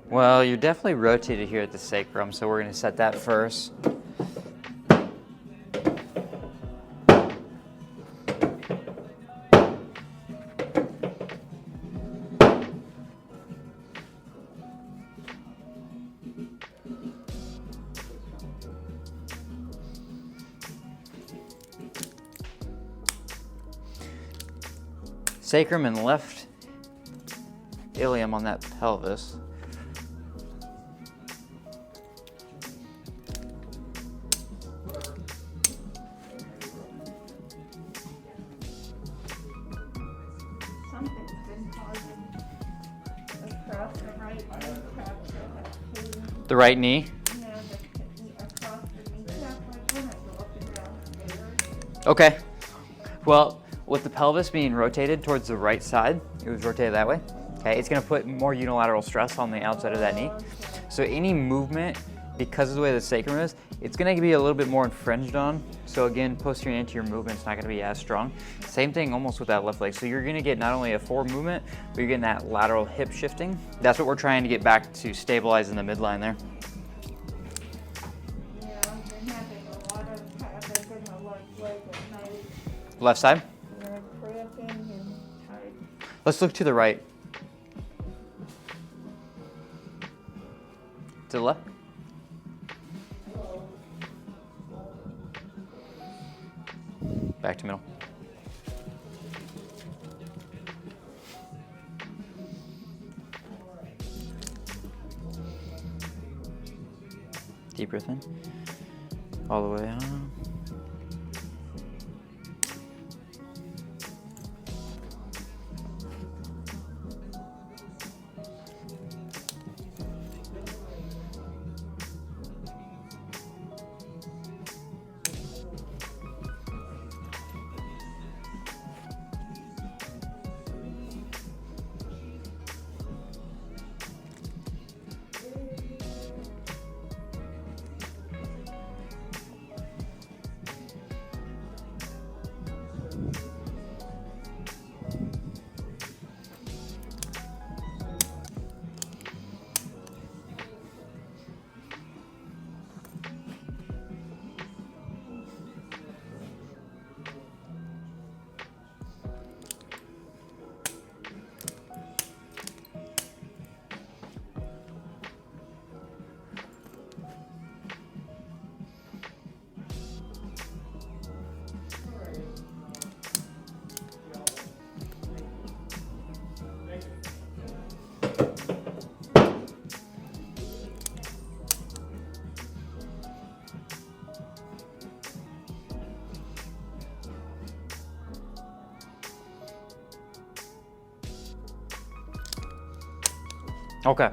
Well, you're definitely rotated here at the sacrum, so we're going to set that first. Sacrum and left ilium on that pelvis. Something's been causing across the right kneecap to have pain. The right knee. Yeah, across the kneecap, like when I go up and down stairs. Okay. Well, with the pelvis being rotated towards the right side, it was rotated that way. Okay, it's gonna put more unilateral stress on the outside of that knee. So any movement, because of the way the sacrum is, it's gonna be a little bit more infringed on. So again, posterior and anterior movement's not gonna be as strong. Same thing almost with that left leg. So you're gonna get not only a forward movement, but you're getting that lateral hip shifting. That's what we're trying to get back to stabilize in the midline there. Yeah, I've been having a lot of havoc in the left leg at night. Left side. Yeah, cramping and tight. Let's look to the right. To the left. Back to middle. Deep breath in. All the way on. Okay.